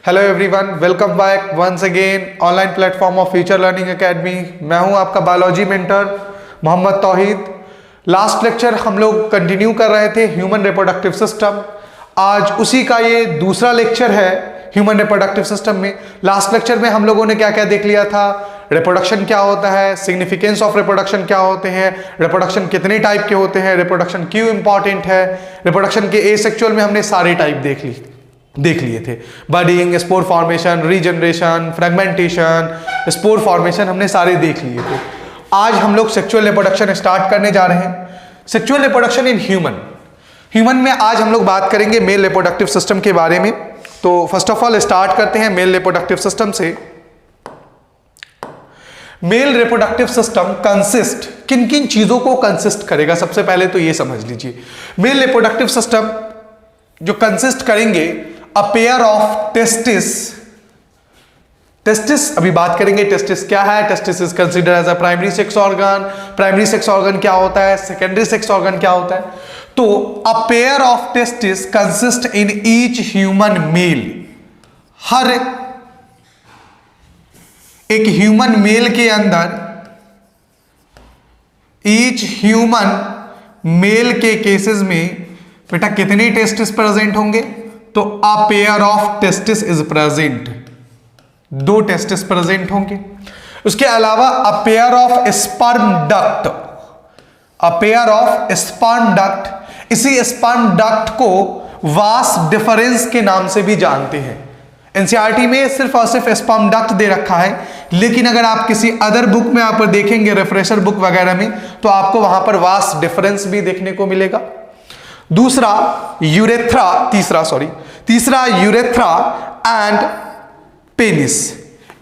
Hello everyone, welcome back once again online platform of Future Learning Academy. मैं हूं आपका biology mentor Mohammad तौहीद। Last lecture हम लोग continue कर रहे थे ह्यूमन रिप्रोडक्टिव सिस्टम। आज उसी का ये दूसरा लेक्चर है ह्यूमन रिप्रोडक्टिव सिस्टम में। लास्ट लेक्चर में हम लोगों ने क्या क्या देख लिया था, रिप्रोडक्शन क्या होता है, सिग्निफिकेंस ऑफ रिप्रोडक्शन क्या होते हैं, रिप्रोडक्शन कितने टाइप के होते हैं, रिप्रोडक्शन क्यों इंपॉर्टेंट है, रिप्रोडक्शन के एसेक्सुअल में हमने सारे टाइप देख लिए थे। Budding, spore formation, regeneration, fragmentation, spore formation हमने सारे देख लिए थे। आज हम लोग सेक्सुअल रिप्रोडक्शन स्टार्ट करने जा रहे हैं। सेक्सुअल रिप्रोडक्शन इन ह्यूमन में आज हम लोग बात करेंगे मेल रिप्रोडक्टिव सिस्टम के बारे में। तो फर्स्ट ऑफ ऑल स्टार्ट करते हैं मेल रिप्रोडक्टिव सिस्टम से। मेल रिप्रोडक्टिव सिस्टम कंसिस्ट, किन किन चीजों को कंसिस्ट करेगा, सबसे पहले तो ये समझ लीजिए। मेल रिप्रोडक्टिव सिस्टम जो कंसिस्ट करेंगे अ पेयर ऑफ टेस्टिस अभी बात करेंगे टेस्टिस क्या है। Testis is consider as a primary sex organ. Primary sex organ क्या होता है, सेकेंडरी सेक्स ऑर्गन क्या होता है। तो a pair of testis consist in each human male. हर एक ह्यूमन मेल के अंदर, ईच ह्यूमन मेल के केसेस में बेटा कितने टेस्टिस प्रेजेंट होंगे, तो a pair of testis is present, 2 testis present होंगे। उसके अलावा a pair of sperm duct, a pair of sperm duct, इसी स्पर्म डक्ट को वास डिफरेंस के नाम से भी जानते हैं। एनसीईआरटी में सिर्फ और सिर्फ स्पर्म डक्ट दे रखा है, लेकिन अगर आप किसी अदर बुक में आप देखेंगे, रेफ्रेशर बुक वगैरह में, तो आपको वहां पर वास डिफरेंस भी देखने को मिलेगा। दूसरा यूरेथ्रा, तीसरा यूरेथ्रा एंड पेनिस।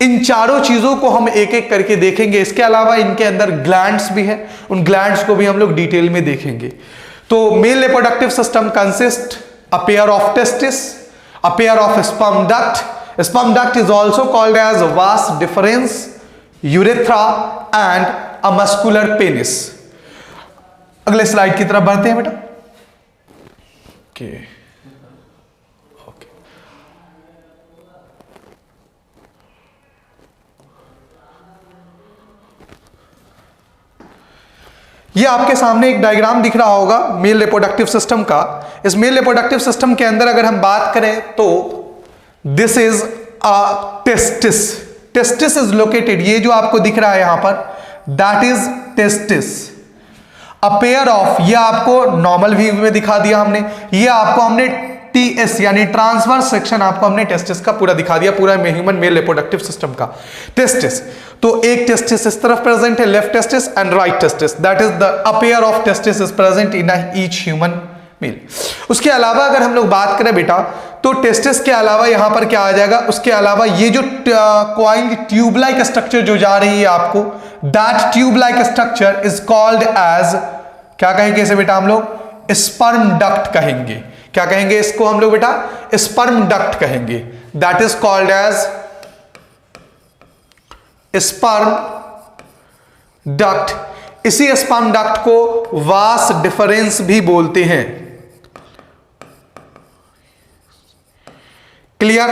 इन चारों चीजों को हम एक एक करके देखेंगे। इसके अलावा इनके अंदर ग्लैंड्स भी है, उन ग्लैंड्स को भी हम लोग डिटेल में देखेंगे। तो male reproductive system consist a pair of testis, a pair of sperm duct. Sperm duct is also called as vas deferens, urethra and a muscular penis. अगले स्लाइड की तरफ बढ़ते हैं बेटा। ओके, ये आपके सामने एक डायग्राम दिख रहा होगा मेल रिप्रोडक्टिव सिस्टम का। इस मेल रिप्रोडक्टिव सिस्टम के अंदर अगर हम बात करें तो this is a testis. Testis is located, ये जो आपको दिख रहा है यहां पर, that is testis. A pair of, ये आपको नॉर्मल व्यू में दिखा दिया हमने, ये आपको हमने टीएस यानी ट्रांसवर्स सेक्शन आपको हमने टेस्टिस का पूरा दिखा दिया, पूरा ह्यूमन मेल रिप्रोडक्टिव सिस्टम का टेस्टिस। तो एक टेस्टिस इस तरफ प्रेजेंट है, left testis and right testis, that is the a pair of testis is present in each human mail. उसके अलावा अगर हम लोग बात करें बेटा, तो टेस्टिस के अलावा यहां पर क्या आ जाएगा, उसके अलावा ये जो कॉइल्ड ट्यूब लाइक स्ट्रक्चर जो जा रही है आपको, that tube like structure is called as, क्या कहेंगे इसे बेटा हम लोग, स्पर्म डक्ट कहेंगे। क्या कहेंगे इसको हम लोग बेटा, स्पर्म डक्ट कहेंगे। That is called as sperm duct. इसी स्पर्म डक्ट को वास डिफरेंस भी बोलते हैं। क्लियर।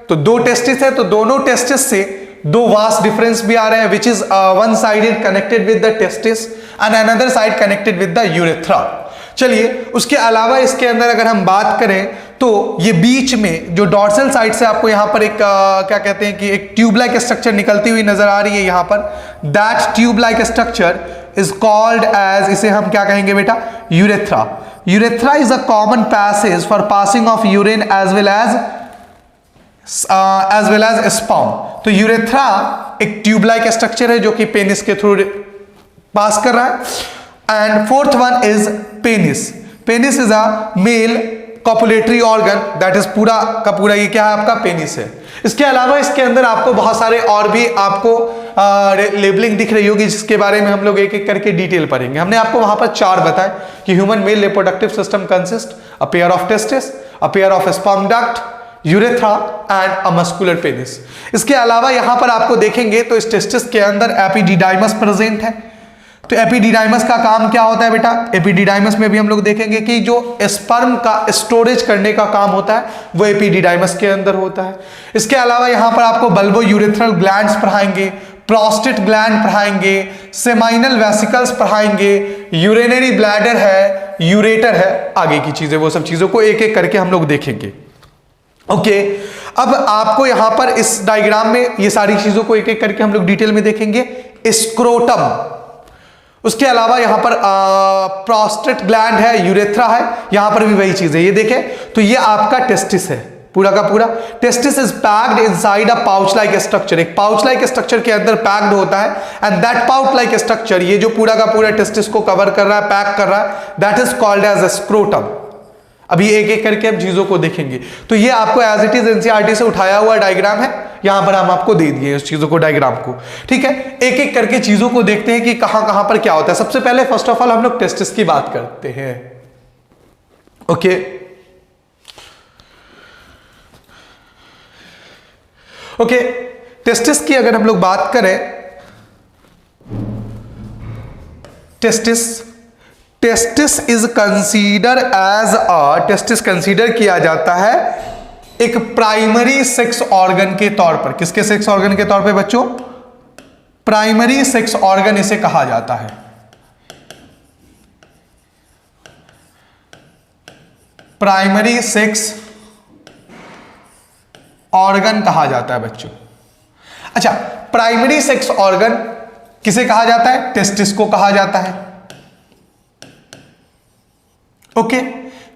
तो 2 टेस्टिस है, तो दोनों टेस्टिस से 2 वास डिफरेंस भी आ रहे हैं, which is one sided connected with the testis and another side connected with the urethra. चलिए, उसके अलावा इसके अंदर अगर हम बात करें तो ये बीच में जो डॉर्सल साइड से आपको यहां पर एक क्या कहते हैं कि एक ट्यूब लाइक स्ट्रक्चर निकलती हुई नजर आ रही है यहां पर, that tube like structure is called as, इसे हम क्या कहेंगे बेटा, urethra. Urethra is a common passage for passing of urine as well as sperm. तो यूरेथ्रा एक ट्यूब लाइक स्ट्रक्चर है जो कि पेनिस के थ्रू पास कर रहा है। And fourth one is penis. Penis is a male copulatory organ, that is पूरा का पूरा ये क्या है आपका पेनिस है। इसके अलावा इसके अंदर आपको बहुत सारे और भी आपको लेबलिंग दिख रही होगी, जिसके बारे में हम लोग एक एक करके डिटेल पढ़ेंगे। हमने आपको वहां पर 4 बताए कि human male reproductive system consist a pair of testis, a pair of sperm duct, urethra and a muscular penis. इसके अलावा यहां पर आपको देखेंगे तो इस टेस्टिस के अंदर एपिडिडाइमस प्रेजेंट है। तो एपिडिडाइमस का काम क्या होता है बेटा? एपिडिडाइमस में भी हम लोग देखेंगे कि जो स्पर्म का स्टोरेज करने का काम होता है वो एपिडिडाइमस के अंदर होता है। इसके अलावा यहां पर आपको बल्बो यूरेथ्रल ग्लैंड्स पढ़ाएंगे, प्रोस्टेट ग्लैंड पढ़ाएंगे, सेमाइनल वेसिकल्स पढ़ाएंगे, यूरिनरी ब्लैडर है, यूरेटर है, आगे की चीजें, वो सब चीजों को एक एक करके हम लोग देखेंगे। ओके, अब आपको यहां पर इस डायग्राम में ये सारी चीजों को एक एक करके हम लोग डिटेल में देखेंगे। स्क्रोटम, उसके अलावा यहां पर प्रोस्टेट ग्लैंड है, यूरेथ्रा है, यहां पर भी वही चीज है। ये देखें तो ये आपका टेस्टिस है, पूरा का पूरा। Testis is packed inside a pouch like structure, एक पाउच लाइक स्ट्रक्चर के अंदर पैक्ड होता है। And that pouch like structure, ये जो पूरा का पूरा टेस्टिस को कवर कर रहा है, पैक कर रहा है, that is called as a scrotum. अभी एक एक करके हम चीजों को देखेंगे। तो ये आपको एज इट इज एनसीईआरटी से उठाया हुआ डायग्राम है, यहां पर हम आपको दे दिए उस चीजों को, डायग्राम को। ठीक है, एक एक करके चीजों को देखते हैं कि कहां कहां पर क्या होता है। सबसे पहले फर्स्ट ऑफ ऑल हम लोग टेस्टिस की बात करते हैं। ओके, ओके, टेस्टिस की अगर हम लोग बात करें, testis is consider as a, testis consider किया जाता है एक प्राइमरी सेक्स ऑर्गन के तौर पर। किसके सेक्स ऑर्गन के तौर पे बच्चों? प्राइमरी सेक्स ऑर्गन इसे कहा जाता है। प्राइमरी सेक्स ऑर्गन कहा जाता है बच्चों। अच्छा, प्राइमरी सेक्स ऑर्गन किसे कहा जाता है? टेस्टिस को कहा जाता है। ओके,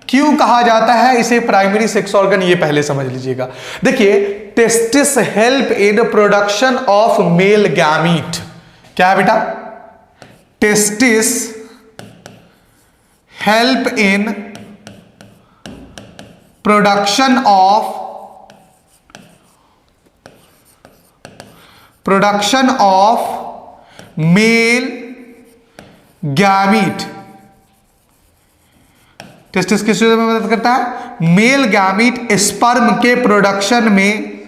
क्यों कहा जाता है इसे प्राइमरी सेक्स ऑर्गन, ये पहले समझ लीजिएगा। देखिए, testis help in production of male gamete. क्या है बेटा? Testis help in production of male gamete. Testis किस चीज में मदद करता है? मेल गैमीट स्पर्म के प्रोडक्शन में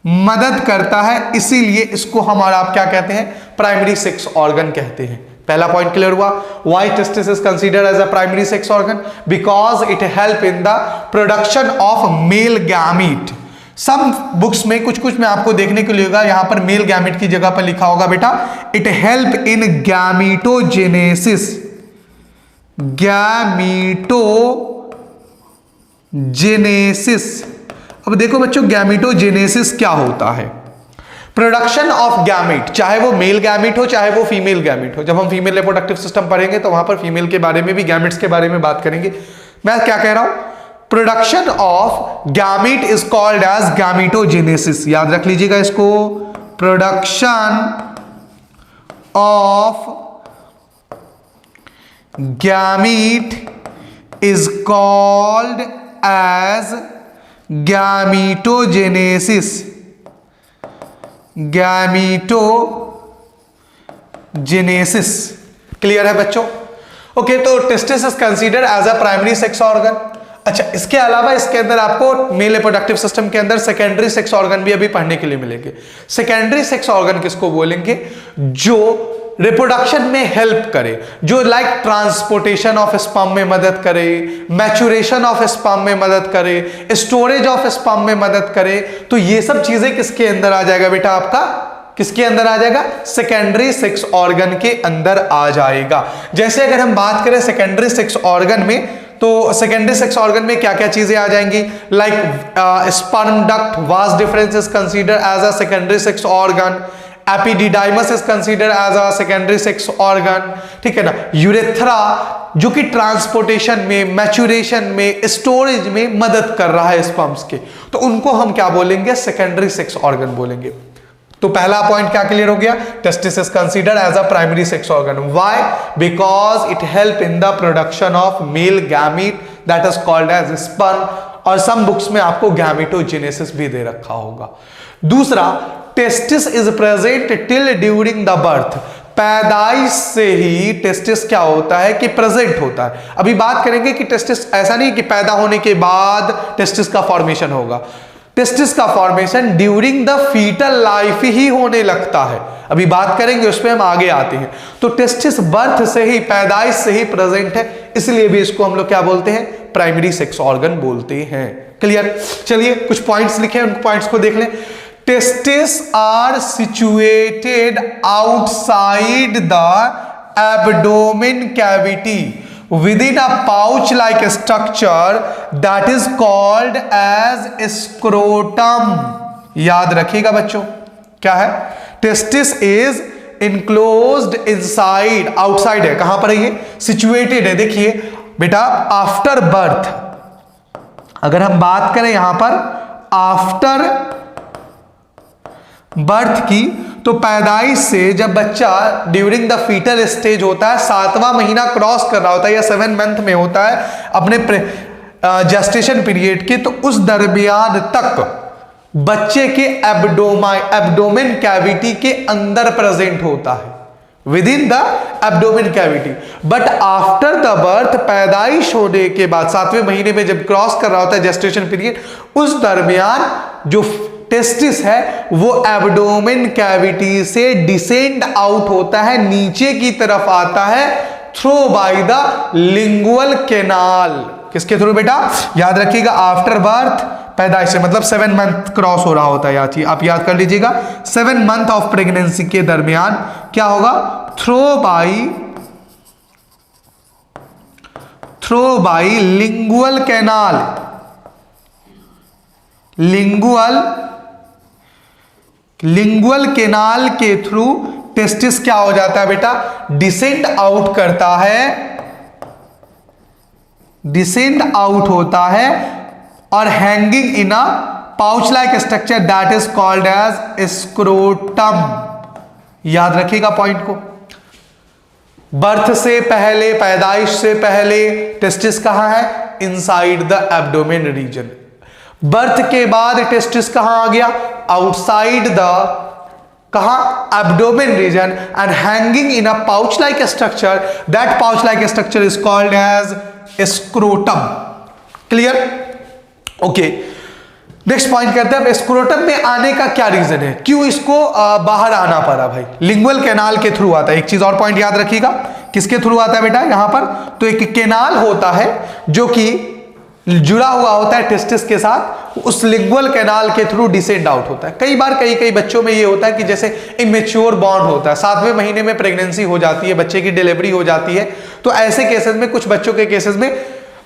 मदद करता है, इसीलिए इसको हमारा आप क्या कहते हैं? प्राइमरी सेक्स ऑर्गन कहते हैं। पहला पॉइंट क्लियर हुआ। Why testis is considered as a primary sex organ? Because it help in the production of male gamete. Some books में कुछ में आपको देखने को मिलेगा, यहां पर मेल गैमीट की जगह पर लिखा होगा बेटा इट हेल्प इन गैमीटोजेनेसिस। गैमीटोजेनेसिस। अब देखो बच्चों, गैमीटोजेनेसिस क्या होता है? प्रोडक्शन ऑफ गैमीट, चाहे वो मेल गैमीट हो चाहे वो फीमेल गैमीट हो। जब हम फीमेल रिप्रोडक्टिव सिस्टम पढ़ेंगे तो वहां पर फीमेल के बारे में भी, गैमीट्स के बारे में बात करेंगे। मैं क्या कह रहा हूं? Production of gamete is called as gametogenesis. याद रख लीजिएगा इसको, production of gamete is called as gametogenesis. Gametogenesis clear है बच्चों? ओके, तो testis is considered as a primary sex organ. अच्छा, इसके अलावा इसके अंदर आपको मेल रिप्रोडक्टिव सिस्टम के अंदर सेकेंडरी सेक्स ऑर्गन भी अभी पढ़ने के लिए मिलेंगे। सेकेंडरी सेक्स ऑर्गन किसको बोलेंगे? जो रिप्रोडक्शन में हेल्प करे, जो लाइक ट्रांसपोर्टेशन ऑफ स्पर्म में मदद करे, मैच्योरेशन ऑफ स्पर्म में मदद करे, स्टोरेज ऑफ स्पर्म में मदद करे। तो ये सब चीजें किसके अंदर आ जाएगा बेटा? आपका किसके अंदर आ जाएगा? सेकेंडरी सेक्स ऑर्गन के अंदर आ जाएगा। जैसे अगर हम बात करें सेकेंडरी सेक्स ऑर्गन में, तो सेकेंडरी सेक्स ऑर्गन में क्या क्या चीजें आ जाएंगी? Like sperm duct vas deferens is considered as a secondary sex organ. Epididymis is considered as a secondary sex organ. ठीक है ना? यूरेथ्रा जो कि ट्रांसपोर्टेशन में, मैच्योरेशन में, स्टोरेज में मदद कर रहा है स्पर्म्स के, तो उनको हम क्या बोलेंगे? सेकेंडरी सेक्स ऑर्गन बोलेंगे। तो पहला पॉइंट क्या क्लियर हो गया? Testis is considered as a primary sex organ. Why? Because it help in the production of male gamete that is called as sperm. और सम बुक्स में आपको गैमीटोजेनेसिस भी दे रखा होगा। दूसरा, testis is present till during the birth. पैदाइश से ही testis क्या होता है कि प्रेजेंट होता है। अभी बात करेंगे कि टेस्टिस ऐसा नहीं कि पैदा होने के बाद टेस्टिस का फॉर्मेशन होगा। टेस्टिस का formation during the foetal life ही होने लगता है। अभी बात करेंगे उस पर, हम आगे आते हैं। तो टेस्टिस बर्थ से ही, पैदाइश से ही प्रेजेंट है, इसलिए भी इसको हम लोग क्या बोलते हैं, प्राइमरी सेक्स ऑर्गन बोलते हैं। क्लियर? चलिए कुछ पॉइंट्स लिखे हैं, उन पॉइंट्स को देख लें। Testis are situated outside the abdomen cavity within a pouch like structure that is called as scrotum। याद रखिएगा बच्चों, क्या है, testis is enclosed inside, outside है, कहां पर है ये, सिचुएटेड है। देखिए बेटा, आफ्टर बर्थ, अगर हम बात करें यहां पर आफ्टर बर्थ की, तो पैदाइश से जब बच्चा ड्यूरिंग द फीटल स्टेज होता है, 7वां महीना क्रॉस कर रहा होता है या 7 मंथ में होता है अपने जेस्टेशन पीरियड के, तो उस दरमियान तक बच्चे के एब्डोमेन कैविटी के अंदर प्रेजेंट होता है, with in the abdomen cavity. But after the birth, पैदाइश होने के बाद 7वें महीने में जब क्रॉस कर रहा होता है जेस्टेशन पीरियड, उस दरमियान जो टेस्टिस है वो एब्डोमेन कैविटी से डिसेंड आउट होता है, नीचे की तरफ आता है, through by the lingual canal. किसके थ्रू बेटा, याद रखिएगा, आफ्टर बर्थ, पैदाइश से मतलब 7 मंथ क्रॉस हो रहा होता है, आप याद कर लीजिएगा, 7 मंथ ऑफ प्रेगनेंसी के दरमियान क्या होगा, through by lingual canal, lingual canal के थ्रू टेस्टिस क्या हो जाता है बेटा, डिसेंड आउट करता है, डिसेंड आउट होता है, और hanging in a pouch like structure that is called as scrotum. याद रखिएगा पॉइंट को, बर्थ से पहले, पैदाइश से पहले टेस्टिस कहां है, inside the abdomen region. Birth के बाद टेस्टिस कहां आ गया, आउटसाइड द, कहां, abdomen region, and hanging in a pouch like structure, that pouch like structure is called as scrotum. Clear? Okay, next point करते हैं, स्क्रोटम में आने का क्या रीजन है, क्यों इसको बाहर आना पड़ा भाई, लिंगुअल कैनाल के थ्रू आता है। एक चीज और पॉइंट याद रखिएगा, किसके थ्रू आता है बेटा, यहां पर तो एक कैनाल होता है जो कि जुड़ा हुआ होता है टेस्टिस के साथ, उस लिंगुअल कैनाल के थ्रू डिसेंड आउट होता है। कई बार कई बच्चों में ये होता है कि जैसे इमेच्योर बॉन्ड होता है, 7वें महीने में प्रेगनेंसी हो जाती है, बच्चे की डिलीवरी हो जाती है, तो ऐसे केसेस में, कुछ बच्चों के केसेस में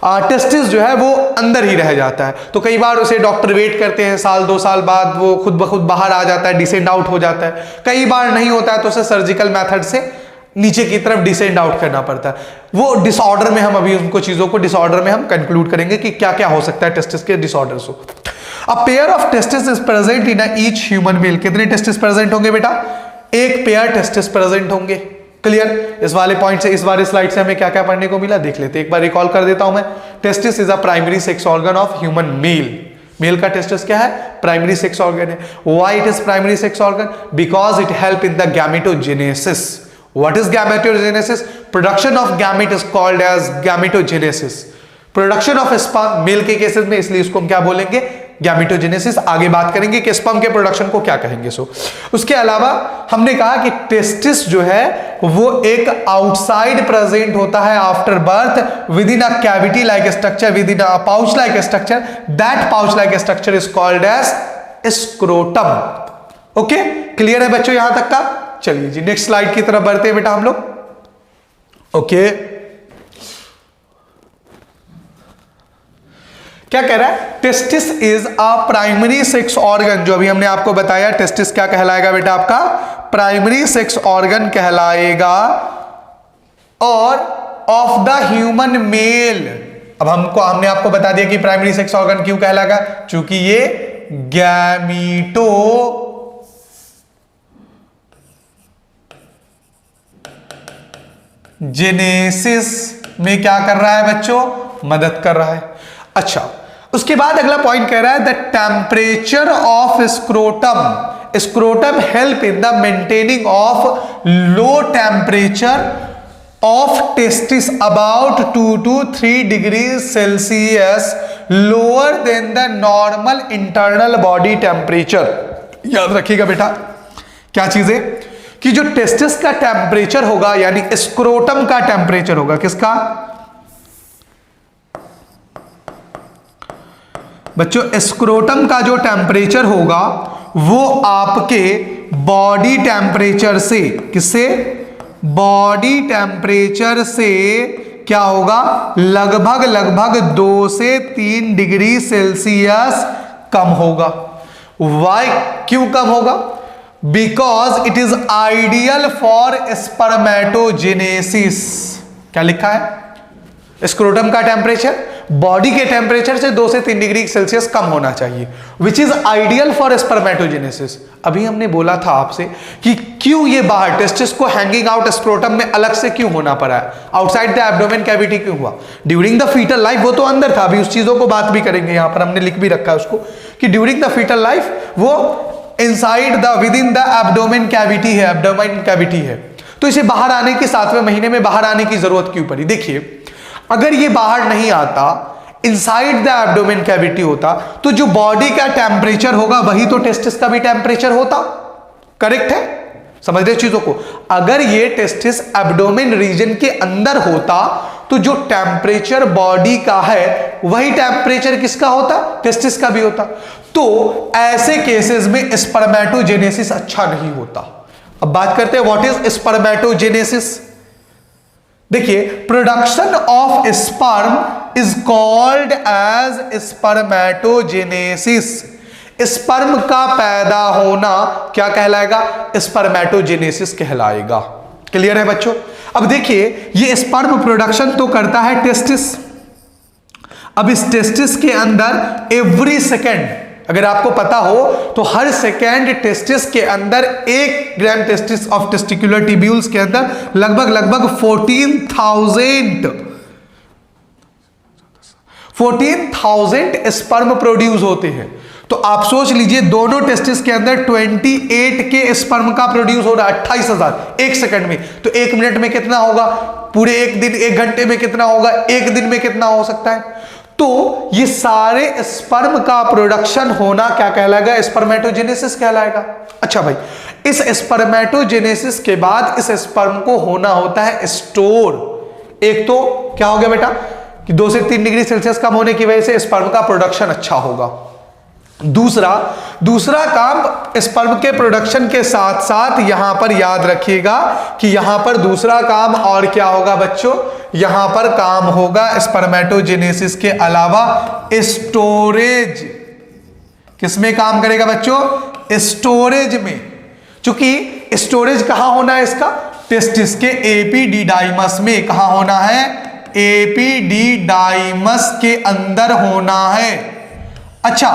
टेस्टिस जो है वो अंदर ही रह जाता है, तो कई बार उसे डॉक्टर वेट करते हैं, 1-2 साल बाद वो खुद ब खुद बाहर आ जाता है, डिसेंड आउट हो जाता है। कई बार नहीं होता है तो उसे सर्जिकल मेथड से नीचे की तरफ डिसेंड आउट करना पड़ता है। वो डिसऑर्डर में हम अभी उनको चीजों को डिसऑर्डर में हम कंक्लूड करेंगे कि क्या क्या हो सकता है टेस्टिस के डिसऑर्डर्स को। अ pair of testis is present in each human mail. कितने टेस्टिस प्रेजेंट होंगे बेटा, एक पेयर टेस्टिस प्रेजेंट होंगे। क्लियर? इस वाले पॉइंट से, इस वाले स्लाइड से हमें क्या क्या पढ़ने को मिला देख लेते हैं, एक बार रिकॉल कर देता हूं मैं। Testis is a primary sex organ of human male. Male का टेस्टिस क्या है, प्राइमरी सेक्स ऑर्गन है। Why it is primary sex organ, because it help in the gametogenesis. What is gametogenesis? Production of gamete is called as gametogenesis. Production of sperm male के cases में, इसलिए इसको हम क्या बोलेंगे, गैमेटोजेनेसिस। आगे बात करेंगे कि स्पर्म के प्रोडक्शन को क्या कहेंगे। उसके अलावा हमने कहा कि टेस्टिस जो है वो एक आउटसाइड प्रेजेंट होता है after birth, within a cavity like structure, within a pouch like structure, that pouch like structure is called as scrotum. Okay, clear है बच्चों यहां तक का? चलिए जी नेक्स्ट स्लाइड की तरफ बढ़ते हैं बेटा हम लोग। ओके, क्या कह रहा है, testis is a primary sex organ. जो अभी हमने आपको बताया, टेस्टिस क्या कहलाएगा बेटा, आपका प्राइमरी सेक्स ऑर्गन कहलाएगा, और ऑफ द ह्यूमन मेल। अब हमने आपको बता दिया कि प्राइमरी सेक्स ऑर्गन क्यों कहलाएगा, क्योंकि ये गैमीटो जेनेसिस में क्या कर रहा है बच्चों, मदद कर रहा है। अच्छा, उसके बाद अगला पॉइंट कह रहा है the temperature of scrotum. Scrotum help in the maintaining of low temperature of testis about 2 to 3 degree Celsius lower than the normal internal body temperature. याद रखिएगा बेटा क्या चीज है कि जो टेस्टिस का टेम्परेचर होगा यानी स्क्रोटम का टेम्परेचर होगा, किसका बच्चों, स्क्रोटम का जो टेम्परेचर होगा वो आपके बॉडी टेम्परेचर से, किससे, बॉडी टेम्परेचर से क्या होगा, लगभग 2 से 3 डिग्री सेल्सियस कम होगा। वाई, क्यों कम होगा, because it is ideal for spermatogenesis. क्या लिखा है, स्क्रोटम का टेम्परेचर बॉडी के टेम्परेचर से 2 से 3 डिग्री सेल्सियस कम होना चाहिए, which is ideal for spermatogenesis. अभी हमने बोला था आपसे कि क्यों ये बाहर टेस्टिस को हैंगिंग आउट स्क्रोटम में अलग से क्यों होना पड़ा है, आउटसाइड द एब्डोमेन कैविटी क्यों हुआ, ड्यूरिंग द फीटल लाइफ वो तो अंदर था, अभी उस चीजों को बात भी करेंगे, यहां पर हमने लिख भी रखा है उसको कि ड्यूरिंग द फीटल लाइफ वो inside the with in the abdomen cavity है, एब्डोमेन कैविटी है, तो इसे बाहर आने के 7वें महीने में बाहर आने की जरूरत क्यों पड़ी। देखिए अगर ये बाहर नहीं आता, इनसाइड द एब्डोमेन कैविटी होता, तो जो बॉडी का टेम्परेचर होगा वही तो टेस्टिस का भी टेम्परेचर होता। करेक्ट है, समझ रहे चीजों को। अगर ये टेस्टिस एब्डोमेन रीजन के अंदर होता तो जो टेम्परेचर बॉडी का है वही टेम्परेचर किसका होता, टेस्टिस का भी होता। तो ऐसे केसेस में स्पर्मेटोजेनेसिस अच्छा नहीं होता। अब बात करते हैं व्हाट इज स्पर्मेटोजेनेसिस। देखिए production of sperm is called as spermatogenesis. Sperm का पैदा होना क्या कहलाएगा, स्पर्मेटोजेनेसिस कहलाएगा। क्लियर है बच्चों। अब देखिए ये स्पर्म प्रोडक्शन तो करता है टेस्टिस। अब इस टेस्टिस के अंदर एवरी सेकेंड, अगर आपको पता हो तो हर सेकेंड टेस्टिस के अंदर 1 ग्राम टेस्टिस ऑफ टेस्टिकुलर ट्यूब्यूल्स के अंदर लगभग 14,000 स्पर्म प्रोड्यूस होते हैं। तो आप सोच लीजिए दोनों टेस्टिस के अंदर 28 के स्पर्म का प्रोड्यूस हो रहा है, 28,000 1 सेकंड में। तो 1 मिनट में कितना होगा, पूरे 1 दिन 1 घंटे में कितना होगा, 1 दिन में कितना हो सकता है। तो ये सारे स्पर्म का प्रोडक्शन होना क्या कहलाएगा, स्पर्मेटोजेनेसिस कहलाएगा। अच्छा भाई, इस स्पर्मेटोजेनेसिस के बाद इस स्पर्म को होना होता है स्टोर। एक तो क्या हो गया बेटा कि 2 से 3 डिग्री सेल्सियस कम होने की वजह से स्पर्म का प्रोडक्शन अच्छा होगा। दूसरा काम स्पर्म के प्रोडक्शन के साथ साथ यहां पर याद रखिएगा कि यहां पर दूसरा काम और क्या होगा बच्चों, यहां पर काम होगा स्पर्मेटोजेनेसिस के अलावा स्टोरेज। किसमें काम करेगा बच्चों, स्टोरेज में। चूंकि स्टोरेज कहां होना है इसका, टेस्टिस के एपिडिडाइमस में। कहां होना है, एपिडिडाइमस के अंदर होना है। अच्छा,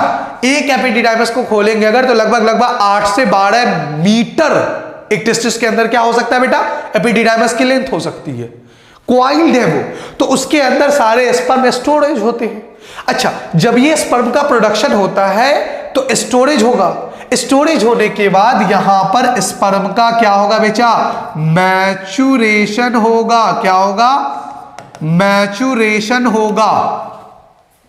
एक एपिडिडाइमस को खोलेंगे अगर तो लगभग 8 से 12 मीटर एक टेस्टिस के अंदर क्या हो सकता है बेटा, एपिडिडाइमस की लेंथ हो सकती है। क्वाइल्ड है वो, तो उसके अंदर सारे स्पर्म स्टोरेज होते हैं। अच्छा, जब ये स्पर्म का प्रोडक्शन होता है तो स्टोरेज होगा। स्टोरेज होने के बाद यहां पर स्पर्म का क्या होगा बेटा, मैच्योरेशन होगा। क्या होगा, मैच्योरेशन होगा।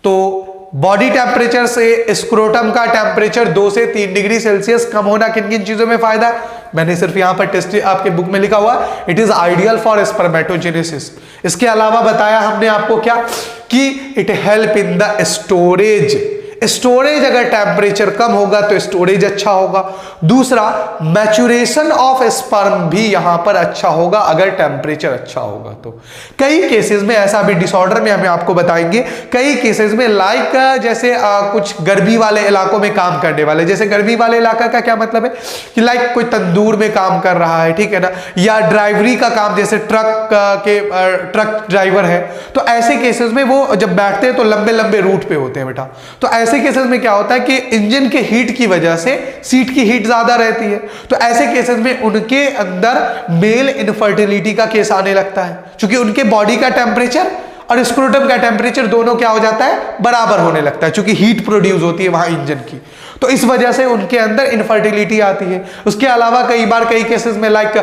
तो बॉडी टेम्परेचर से स्क्रोटम का टेम्परेचर 2 से 3 डिग्री सेल्सियस कम होना किन किन चीजों में फायदा है, मैंने सिर्फ यहां पर टेस्ट आपके बुक में लिखा हुआ, it is ideal for spermatogenesis. इसके अलावा बताया हमने आपको क्या कि it help in the storage. Storage अगर टेम्परेचर कम होगा तो स्टोरेज अच्छा होगा। दूसरा, मैच्योरेशन ऑफ स्पर्म भी यहां पर अच्छा होगा अगर टेम्परेचर अच्छा होगा। तो कई केसेस में ऐसा भी डिसऑर्डर में हमें आपको बताएंगे, कई केसेस में लाइक जैसे कुछ गर्मी वाले इलाकों में काम करने वाले, जैसे गर्मी वाले इलाका का क्या मतलब है कि लाइक कोई तंदूर में काम कर रहा है, ठीक है ना, या ड्राइवरी का काम, जैसे ट्रक ड्राइवर है, तो ऐसे केसेस में वो जब बैठते हैं तो लंबे लंबे रूट पे होते हैं बेटा। तो ऐसे केसेस में क्या होता है कि इंजन के हीट की वजह से सीट की हीट ज्यादा रहती है, तो ऐसे केसेस में उनके अंदर मेल इनफर्टिलिटी का केस आने लगता है, क्योंकि उनके बॉडी का टेम्परेचर और स्क्रोटम का टेम्परेचर दोनों क्या हो जाता है, बराबर होने लगता है, क्योंकि हीट प्रोड्यूस होती है वहां इंजन की, तो इस वजह से उनके अंदर इनफर्टिलिटी आती है। उसके अलावा कई केसेस में लाइक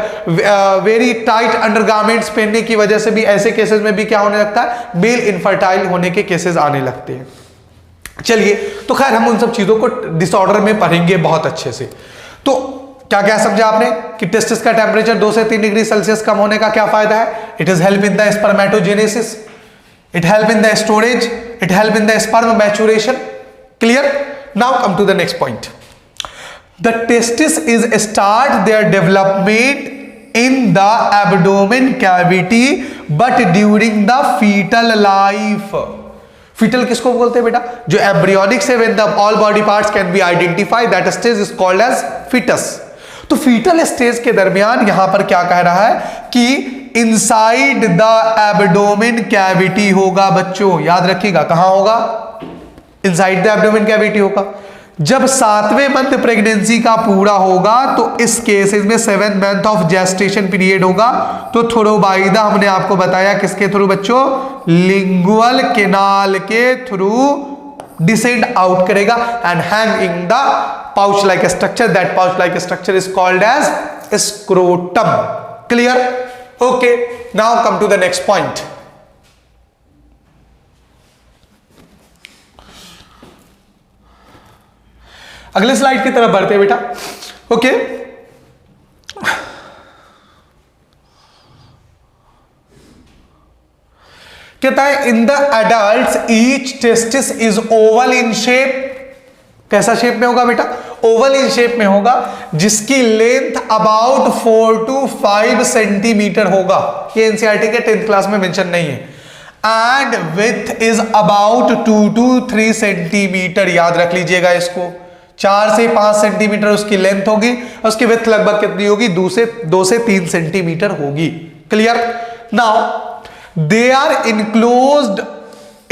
वेरी टाइट अंडरगारमेंट्स पहनने की वजह से भी ऐसे केसेस में भी क्या होने लगता है, मेल इनफर्टाइल होने के केसेस आने लगते हैं। चलिए, तो खैर हम उन सब चीजों को डिसऑर्डर में पढ़ेंगे बहुत अच्छे से। तो क्या क्या समझा आपने कि टेस्टिस का टेम्परेचर 2 से 3 डिग्री सेल्सियस कम होने का क्या फायदा है? It is help in the spermatogenesis, it help in the storage, it help in the sperm maturation. Clear? Now come to the next point. The testis is start their development in the abdomen cavity but during the foetal life. Foetal किसको बोलते हैं बेटा? जो embryonic से when the all body parts can be identified, that stage is called as foetus. तो foetal stage के दरमियान यहां पर क्या कह रहा है कि इनसाइड द एब्डोमेन कैविटी होगा। बच्चों याद रखिएगा, कहां होगा? इनसाइड द एब्डोमेन कैविटी होगा। जब 7वें मंथ प्रेगनेंसी का पूरा होगा तो इस केसेस में 7th month of gestation period होगा। तो थोरोबाइदा हमने आपको बताया किसके थ्रू बच्चों? लिंगुअल कैनाल के थ्रू डिसेंड आउट करेगा and hang in the pouch like structure. That pouch like structure is called as scrotum. Clear? Okay, now come to the next point. अगले स्लाइड की तरफ बढ़ते हैं बेटा। ओके, कहता है in the adults each testis is oval in shape. कैसा shape में होगा बेटा? ओवल इन शेप में होगा, जिसकी लेंथ अबाउट 4 to 5 सेंटीमीटर होगा। ये एनसीईआरटी के 10th क्लास में मेंशन नहीं है। And with is about 2 to 3 centimetre. याद रख लीजिएगा इसको, 4 से 5 सेंटीमीटर उसकी लेंथ होगी, उसकी विड्थ लगभग कितनी होगी? 2 से 3 सेंटीमीटर होगी। Clear? Now they are enclosed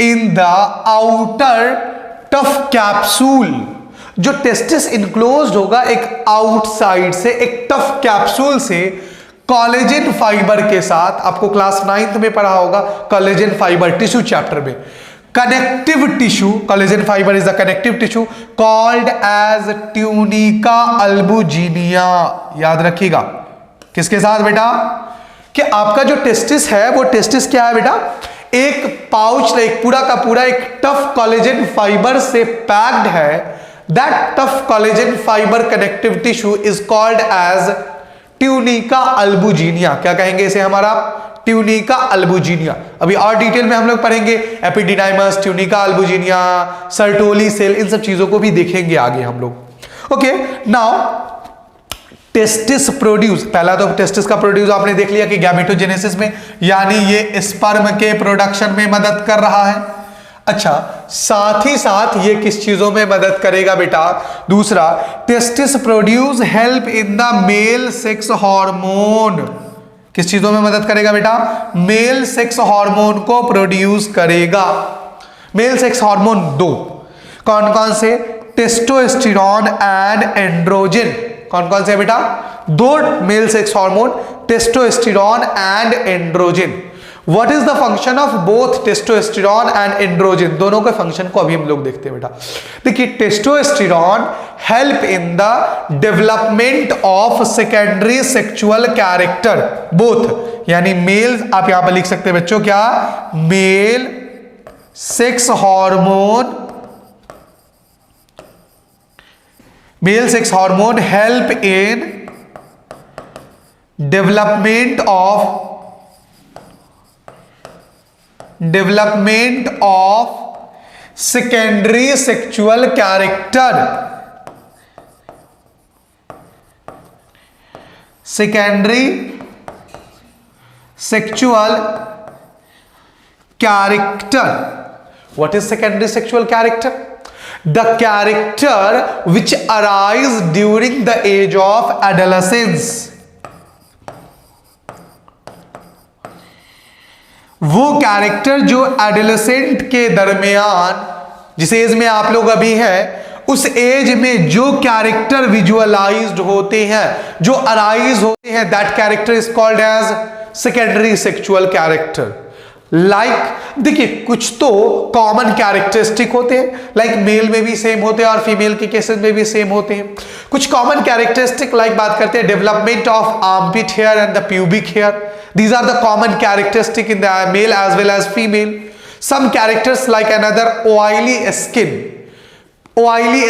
in the outer tough capsule. जो टेस्टिस इनक्लोज्ड होगा एक आउटसाइड से, एक टफ कैप्सूल से, कोलेजन फाइबर के साथ। आपको क्लास 9th में पढ़ा होगा कोलेजन फाइबर टिश्यू चैप्टर में। Connective tissue, collagen fibre is the connective tissue called as tunica albuginea. याद रखिएगा किसके साथ बेटा? कि आपका जो टेस्टिस है वो टेस्टिस क्या है बेटा? एक पाउच, एक पूरा का पूरा एक टफ कोलेजन फाइबर से पैक्ड है। That tough collagen fibre connective tissue is called as tunica albuginea. क्या कहेंगे इसे हमारा? Tunica albuginea. अभी और डिटेल में हम लोग पढ़ेंगे epididymis, tunica albuginea, Sertoli cell, इन सब चीजों को भी देखेंगे आगे हम लोग। Okay, now testis produce. पहला तो टेस्टिस का प्रोड्यूस आपने देख लिया कि गैमेटोजेनेसिस में, यानी ये स्पर्म के प्रोडक्शन में मदद कर रहा है। अच्छा, साथ ही साथ ये किस चीजों में मदद करेगा बेटा? दूसरा, testis produce help in the male sex hormone. किस चीजों में मदद करेगा बेटा? मेल सेक्स हार्मोन को प्रोड्यूस करेगा। मेल सेक्स हार्मोन 2 कौन कौन से? Testosterone and androgen. कौन कौन से बेटा? 2 male sex hormone, testosterone and androgen. What is the function of both testosterone and androgen? दोनों के फंक्शन को अभी हम लोग देखते हैं बेटा। देखिए, testosterone help in the development of secondary sexual character both, यानी मेल, आप यहां पर लिख सकते हैं बच्चों क्या? Male sex hormone, male sex hormone help in development of secondary sexual character. Secondary sexual character. What is secondary sexual character? The character which arise during the age of adolescence। वो character जो adolescent के दरमियान, जिस as में आप लोग अभी हैं, उस एज में जो कैरेक्टर विजुअलाइज्ड होते हैं, जो अराइज होते हैं, that character is called as secondary sexual character. Like देखिए, कुछ तो कॉमन कैरेक्टरिस्टिक होते हैं, लाइक मेल में भी सेम होते हैं और फीमेल के केसेस में भी सेम होते हैं। कुछ कॉमन कैरेक्टरिस्टिक, लाइक बात करते हैं development of armpit hair and the pubic hair. These are the common characteristic in the male as well as female. Some characters like another oily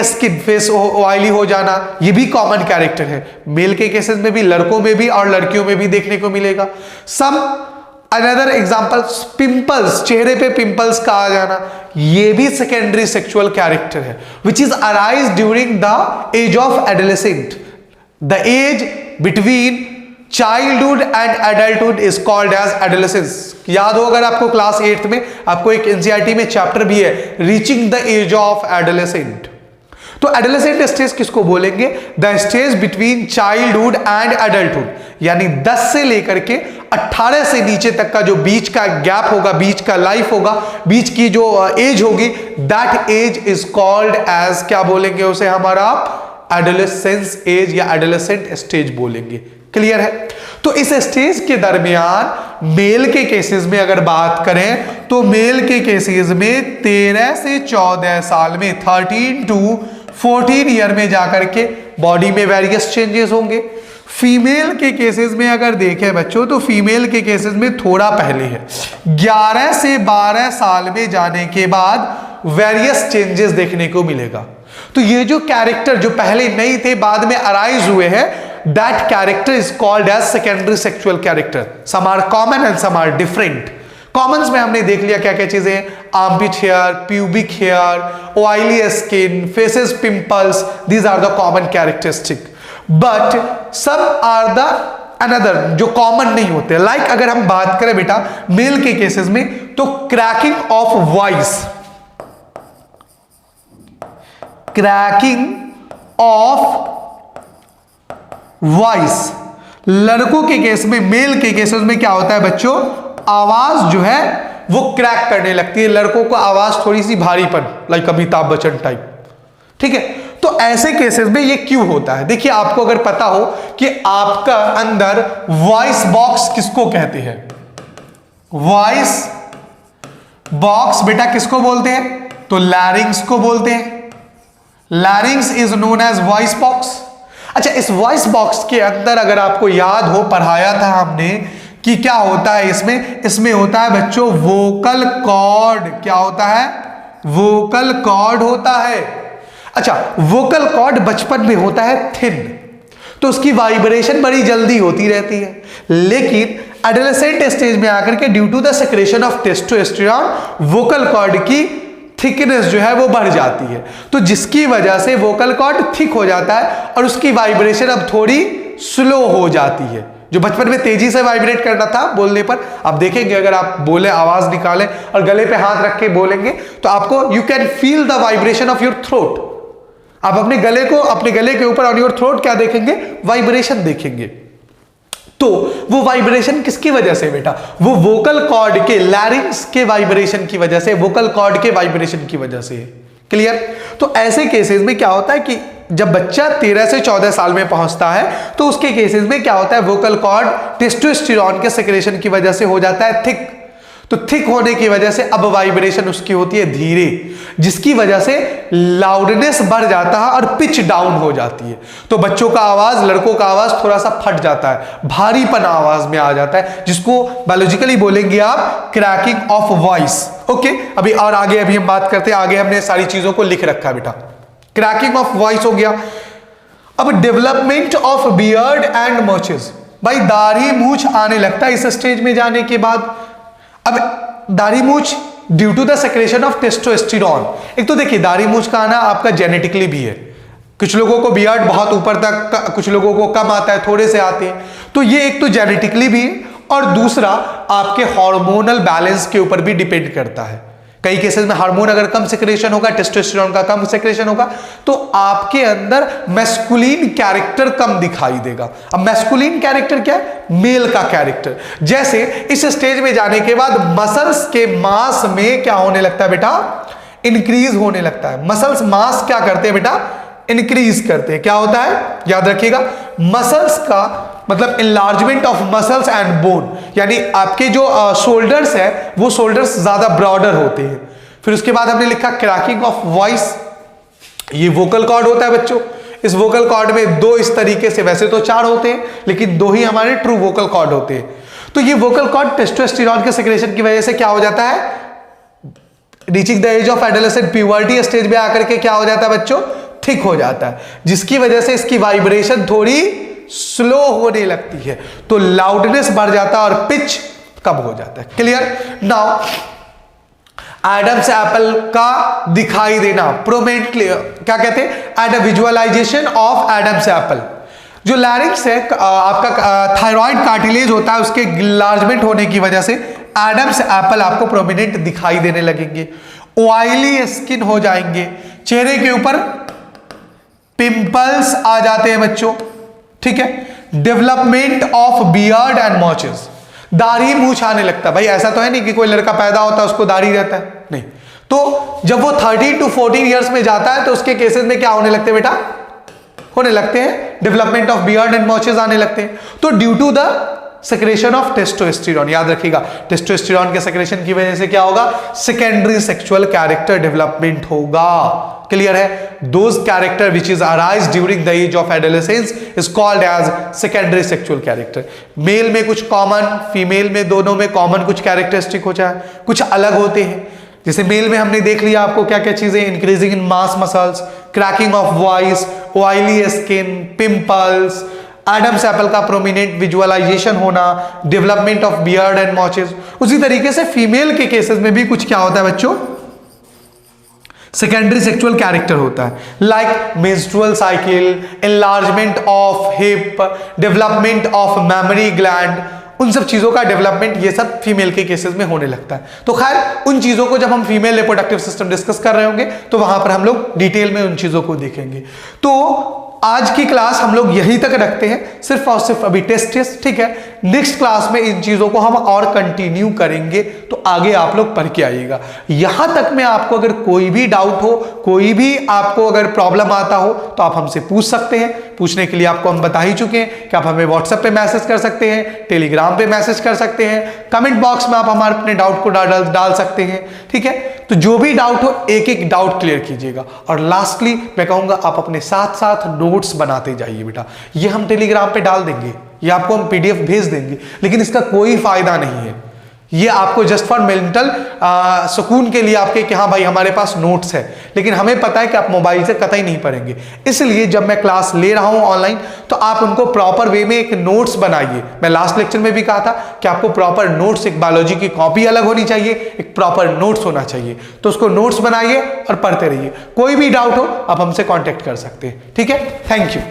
skin, face oily हो जाना, ये भी common character है। Male के cases में भी, लड़कों में भी और लड़कियों में भी देखने को मिलेगा। सम अनदर एग्जांपल, पिंपल्स, चेहरे पे पिंपल्स का आ जाना, ये भी सेकेंडरी सेक्सुअल कैरेक्टर है, which is arise during the age of adolescent. The age between childhood and adulthood is called as adolescence. याद हो अगर आपको क्लास 8th में आपको एक एनसीईआरटी में चैप्टर भी है, reaching the age of adolescent. तो एडोलेसेंट स्टेज किसको बोलेंगे? The stage between childhood and adulthood, यानी 10 से लेकर के 18 से नीचे तक का जो बीच का गैप होगा, बीच का लाइफ होगा, बीच की जो एज होगी, that age is called as, क्या बोलेंगे उसे हमारा? एडोलेसेंस एज या एडोलेसेंट स्टेज बोलेंगे। क्लियर है? तो इस स्टेज के दरमियान मेल के केसेस में अगर बात करें तो मेल के केसेस में 13 से 14 साल में, 13 to 14 ईयर में जाकर के बॉडी में वेरियस चेंजेस होंगे। फीमेल के केसेस में अगर देखें बच्चों तो फीमेल के केसेस में थोड़ा पहले है, 11 से 12 साल में जाने के बाद वेरियस चेंजेस देखने को मिलेगा। तो ये जो कैरेक्टर जो पहले नहीं थे बाद में अराइज हुए हैं, that character is called as secondary sexual character. Some are common and some are different. Commons में हमने देख लिया क्या क्या चीजें, armpit hair, pubic hair, oily skin, faces pimples, these are the common characteristic. But सब आर द अनदर जो common नहीं होते। लाइक अगर हम बात करें बेटा मेल के केसेस में तो cracking of voice, cracking of voice, लड़कों के केस में, मेल के केसेस में क्या होता है बच्चों? आवाज जो है वो क्रैक करने लगती है, लड़कों को आवाज थोड़ी सी भारीपन, लाइक अमिताभ बच्चन टाइप। ठीक है, तो ऐसे केसेस में ये क्यों होता है? देखिए आपको अगर पता हो कि आपका अंदर वॉइस बॉक्स किसको कहते हैं, वॉइस बॉक्स बेटा किसको बोलते हैं? तो लैरिंग्स को बोलते हैं। Larynx is known as voice box. अच्छा, इस वॉइस बॉक्स के अंदर अगर आपको याद हो, पढ़ाया था हमने कि क्या होता है इसमें होता है बच्चों वोकल कॉर्ड। क्या होता है? वोकल कॉर्ड होता है। अच्छा, वोकल कॉर्ड बचपन में होता है थिन, तो उसकी वाइब्रेशन बड़ी जल्दी होती रहती है, लेकिन एडोलेसेंट स्टेज में आकर के due to the secretion of testosterone vocal cord की थिकनेस जो है वो बढ़ जाती है, तो जिसकी वजह से वोकल कॉर्ड थिक हो जाता है और उसकी वाइब्रेशन अब थोड़ी स्लो हो जाती है। जो बचपन में तेजी से वाइब्रेट करना था बोलने पर, आप देखेंगे अगर आप बोले, आवाज निकालें और गले पे हाथ रख के बोलेंगे तो आपको you can feel the vibration of your throat. आप अपने गले के ऊपर ऑन योर थ्रोट क्या देखेंगे? वाइब्रेशन देखेंगे। तो वो वाइब्रेशन किसकी वजह से बेटा? वो वोकल कॉर्ड के, लैरिंग्स के वाइब्रेशन की वजह से, वोकल कॉर्ड के वाइब्रेशन की वजह से। क्लियर? तो ऐसे केसेस में क्या होता है कि जब बच्चा 13 से 14 साल में पहुंचता है तो उसके केसेस में क्या होता है, वोकल कॉर्ड टेस्टोस्टेरोन के सेक्रेशन की वजह से हो जाता है थिक। तो थिक होने की वजह से अब वाइब्रेशन उसकी होती है धीरे, जिसकी वजह से लाउडनेस बढ़ जाता है और पिच डाउन हो जाती है। तो बच्चों का आवाज, लड़कों का आवाज थोड़ा सा फट जाता है, भारीपन आवाज में आ जाता है, जिसको बायोलॉजिकली बोलेंगे आप क्रैकिंग ऑफ वॉइस। ओके, अभी और आगे अभी हम बात करते हैं, आगे हमने सारी चीजों को लिख रखा है बेटा। क्रैकिंग ऑफ वॉइस हो गया। अब डेवलपमेंट ऑफ बियर्ड एंड मर्चेस, भाई दाढ़ी मूछ आने लगता है इस स्टेज में जाने के बाद। अब दाढ़ी मूछ due to the secretion of testosterone, एक तो देखिए दाढ़ी मूछ का आना आपका जेनेटिकली भी है, कुछ लोगों को बियर्ड बहुत ऊपर तक, कुछ लोगों को कम आता है, थोड़े से आते हैं, तो ये एक तो जेनेटिकली भी है और दूसरा आपके हार्मोनल बैलेंस के ऊपर भी डिपेंड करता है। कई केसेस में हार्मोन अगर कम सेक्रेशन होगा, टेस्टोस्टेरोन का कम सेक्रेशन होगा, तो आपके अंदर मैस्कुलिन कैरेक्टर कम दिखाई देगा। अब मैस्कुलिन कैरेक्टर क्या है? मेल का कैरेक्टर। जैसे इस स्टेज में जाने के बाद मसल्स के मास में क्या होने लगता है बेटा? इंक्रीज होने लगता है। मसल्स मास क्या करते हैं बेटा? इंक्रीज करते हैं। क्या होता है? याद रखिएगा, मसल्स का मतलब enlargement of muscles and bone, यानी आपके जो शोल्डर्स है वो शोल्डर्स ज्यादा ब्रॉडर होते हैं। फिर उसके बाद हमने लिखा क्रैकिंग ऑफ वॉइस, ये वोकल कॉर्ड होता है बच्चों। इस वोकल कॉर्ड में दो इस तरीके से, वैसे तो 4 होते हैं लेकिन 2 ही हमारे ट्रू वोकल कॉर्ड होते हैं। तो ये वोकल कॉर्ड टेस्टोस्टेरोन के सेक्रेशन की वजह से क्या हो जाता है? Reaching the age of adolescent puberty stage में आकर के क्या हो जाता है बच्चों, थिक हो जाता है, जिसकी वजह से इसकी वाइब्रेशन थोड़ी स्लो होने लगती है, तो लाउडनेस बढ़ जाता है और पिच कम हो जाता है। क्लियर? नाउ एडम्स एप्पल का दिखाई देना, प्रोमिनेंटली क्या कहते हैं, at a visualization of Adam's apple. जो लैरिंक्स है आपका थायराइड कार्टिलेज होता है, उसके इनलार्जमेंट होने की वजह से एडम्स एप्पल आपको प्रोमिनेंट दिखाई देने लगेंगे, ऑयली स्किन हो जाएंगे, चेहरे के ऊपर पिंपल्स आ जाते हैं बच्चों, ठीक है। Development of beard and matches, दाढ़ी मूछ आने लगता है। भाई ऐसा तो है नहीं कि कोई लड़का पैदा होता है उसको दाढ़ी रहता है, नहीं। तो जब वो 13 to 14 ईयर्स में जाता है तो उसके केसेस में क्या होने लगते हैं बेटा, होने लगते हैं development of beard and moustaches आने लगते हैं। तो due to the secretion of testosterone, याद रखिएगा टेस्टोस्टेरोन के सेक्रेशन की वजह से क्या होगा, सेकेंडरी सेक्सुअल कैरेक्टर डेवलपमेंट होगा। क्लियर है? Those character which is arise during the age of adolescence is called as secondary sexual character. Male में कुछ कॉमन, फीमेल में दोनों में कॉमन कुछ कैरेक्टरिस्टिक हो जाए, कुछ अलग होते हैं। जैसे मेल में हमने देख लिया आपको क्या क्या चीजें, increasing in mass muscles, cracking of voice, oily skin, pimples, Adam's apple का प्रोमिनेंट विजुअलाइजेशन होना, development of beard and matches. उसी तरीके से फीमेल के केसेस में भी कुछ क्या होता है बच्चों, सेकेंडरी सेक्सुअल कैरेक्टर होता है, like menstrual cycle, enlargement of hip, development of memory gland, उन सब चीजों का डेवलपमेंट ये सब फीमेल के केसेस में होने लगता है। तो खैर उन चीजों को जब हम फीमेल रिप्रोडक्टिव सिस्टम डिस्कस कर रहे होंगे तो वहां पर हम लोग डिटेल में उन चीजों को देखेंगे। तो आज की क्लास हम लोग यहीं तक रखते हैं, सिर्फ और सिर्फ अभी टेस्ट, ठीक है। नेक्स्ट क्लास में इन चीजों को हम और कंटिन्यू करेंगे, तो आगे आप लोग पढ़ के आइएगा। यहां तक में आपको अगर कोई भी डाउट हो, कोई भी आपको अगर प्रॉब्लम आता हो तो आप हमसे पूछ सकते हैं। पूछने के लिए आपको हम बता ही चुके हैं कि आप हमें व्हाट्सएप पे मैसेज कर सकते हैं, टेलीग्राम पे मैसेज कर सकते हैं, कमेंट बॉक्स में आप हमारे अपने डाउट को डाल सकते हैं, ठीक है। तो जो भी डाउट हो एक एक डाउट क्लियर कीजिएगा। और लास्टली मैं कहूंगा आप अपने साथ साथ नोट्स बनाते जाइए बेटा। ये हम टेलीग्राम पे डाल देंगे, ये आपको हम पीडीएफ भेज देंगे, लेकिन इसका कोई फायदा नहीं है। ये आपको जस्ट फॉर मेंटल सुकून के लिए आपके कि हाँ भाई हमारे पास नोट्स है, लेकिन हमें पता है कि आप मोबाइल से कतई नहीं पढ़ेंगे। इसलिए जब मैं क्लास ले रहा हूं ऑनलाइन तो आप उनको प्रॉपर वे में एक नोट्स बनाइए। मैं लास्ट लेक्चर में भी कहा था कि आपको प्रॉपर नोट्स, एक बायोलॉजी की कॉपी अलग होनी चाहिए, एक प्रॉपर नोट्स होना चाहिए। तो उसको नोट्स बनाइए और पढ़ते रहिए। कोई भी डाउट हो आप हमसे कॉन्टेक्ट कर सकते हैं, ठीक है। Thank you.